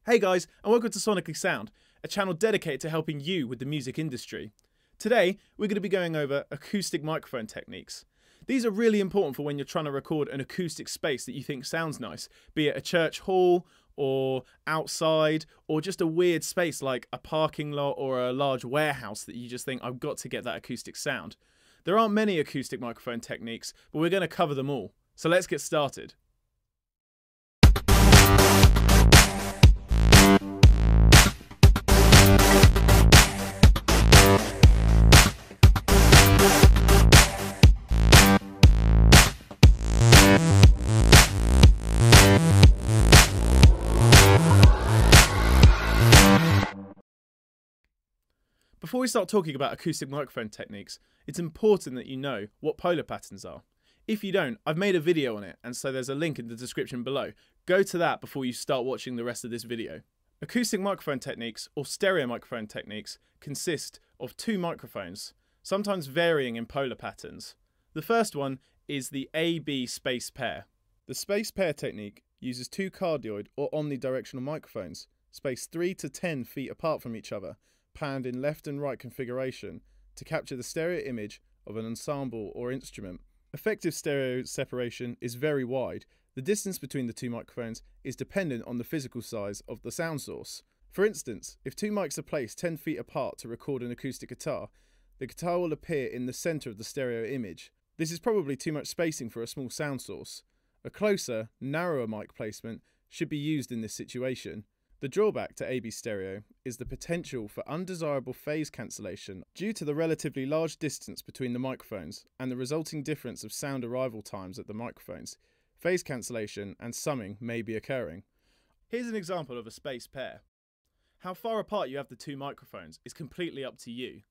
Hey guys, and welcome to Sonically Sound, a channel dedicated to helping you with the music industry. Today, we're going to be going over acoustic microphone techniques. These are really important for when you're trying to record an acoustic space that you think sounds nice, be it a church hall, or outside, or just a weird space like a parking lot or a large warehouse that you just think, I've got to get that acoustic sound. There aren't many acoustic microphone techniques, but we're going to cover them all. So let's get started. Before we start talking about acoustic microphone techniques, it's important that you know what polar patterns are. If you don't, I've made a video on it, and so there's a link in the description below. Go to that before you start watching the rest of this video. Acoustic microphone techniques, or stereo microphone techniques, consist of two microphones, sometimes varying in polar patterns. The first one is the A-B space pair. The space pair technique uses two cardioid or omnidirectional microphones, spaced 3 to 10 feet apart from each other, panned in left and right configuration to capture the stereo image of an ensemble or instrument. Effective stereo separation is very wide. The distance between the two microphones is dependent on the physical size of the sound source. For instance, if two mics are placed 10 feet apart to record an acoustic guitar, the guitar will appear in the center of the stereo image. This is probably too much spacing for a small sound source. A closer, narrower mic placement should be used in this situation. The drawback to AB stereo is the potential for undesirable phase cancellation due to the relatively large distance between the microphones and the resulting difference of sound arrival times at the microphones. Phase cancellation and summing may be occurring. Here's an example of a space pair. How far apart you have the two microphones is completely up to you,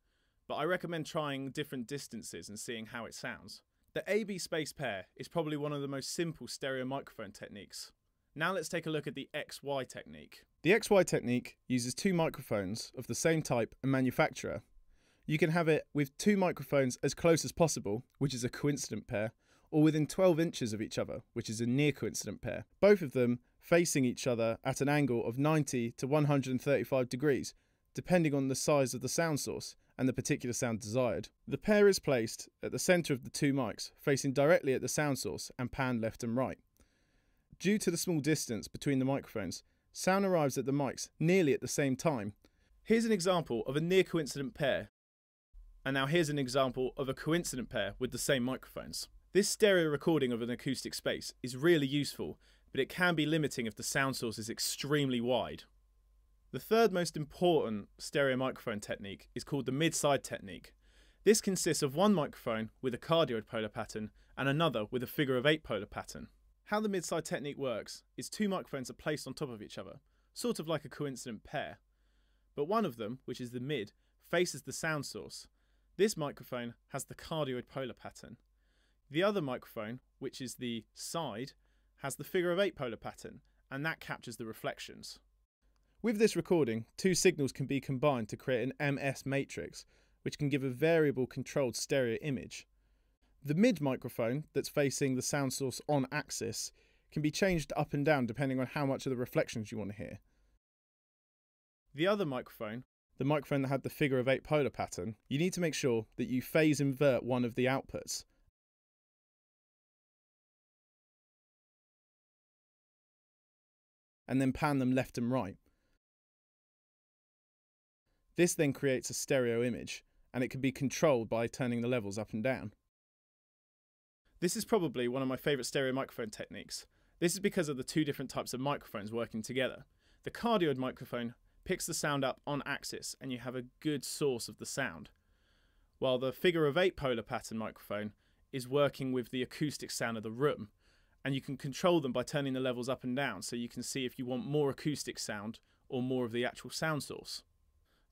but I recommend trying different distances and seeing how it sounds. The AB space pair is probably one of the most simple stereo microphone techniques. Now let's take a look at the XY technique. The XY technique uses two microphones of the same type and manufacturer. You can have it with two microphones as close as possible, which is a coincident pair, or within 12 inches of each other, which is a near coincident pair. Both of them facing each other at an angle of 90 to 135 degrees, depending on the size of the sound source and the particular sound desired. The pair is placed at the center of the two mics, facing directly at the sound source and panned left and right. Due to the small distance between the microphones, sound arrives at the mics nearly at the same time. Here's an example of a near coincident pair. And now here's an example of a coincident pair with the same microphones. This stereo recording of an acoustic space is really useful, but it can be limiting if the sound source is extremely wide. The third most important stereo microphone technique is called the MidSide Technique. This consists of one microphone with a cardioid polar pattern and another with a figure of 8 polar pattern. How the MidSide technique works is two microphones are placed on top of each other, sort of like a coincident pair. But one of them, which is the mid, faces the sound source. This microphone has the cardioid polar pattern. The other microphone, which is the side, has the figure of 8 polar pattern, and that captures the reflections. With this recording, two signals can be combined to create an MS matrix, which can give a variable controlled stereo image. The mid microphone that's facing the sound source on axis can be changed up and down depending on how much of the reflections you want to hear. The other microphone, the microphone that had the figure of 8 polar pattern, you need to make sure that you phase invert one of the outputs. And then pan them left and right. This then creates a stereo image, and it can be controlled by turning the levels up and down. This is probably one of my favourite stereo microphone techniques. This is because of the two different types of microphones working together. The cardioid microphone picks the sound up on axis and you have a good source of the sound, while the figure of 8 polar pattern microphone is working with the acoustic sound of the room, and you can control them by turning the levels up and down so you can see if you want more acoustic sound or more of the actual sound source.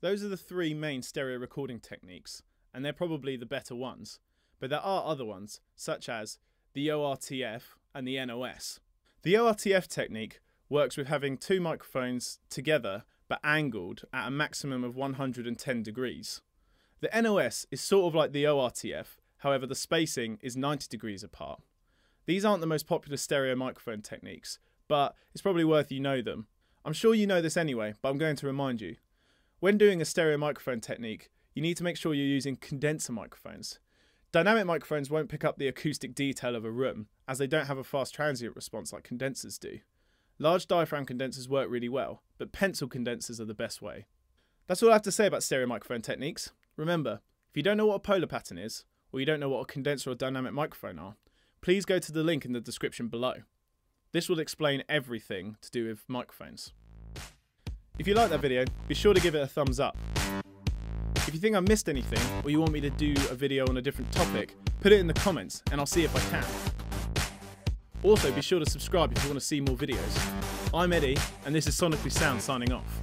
Those are the three main stereo recording techniques, and they're probably the better ones. But there are other ones, such as the ORTF and the NOS. The ORTF technique works with having two microphones together but angled at a maximum of 110 degrees. The NOS is sort of like the ORTF, however the spacing is 90 degrees apart. These aren't the most popular stereo microphone techniques, but it's probably worth you know them. I'm sure you know this anyway, but I'm going to remind you. When doing a stereo microphone technique, you need to make sure you're using condenser microphones. Dynamic microphones won't pick up the acoustic detail of a room, as they don't have a fast transient response like condensers do. Large diaphragm condensers work really well, but pencil condensers are the best way. That's all I have to say about stereo microphone techniques. Remember, if you don't know what a polar pattern is, or you don't know what a condenser or dynamic microphone are, please go to the link in the description below. This will explain everything to do with microphones. If you like that video, be sure to give it a thumbs up. If you think I missed anything, or you want me to do a video on a different topic, put it in the comments and I'll see if I can. Also, be sure to subscribe if you want to see more videos. I'm Eddie, and this is Sonically Sound signing off.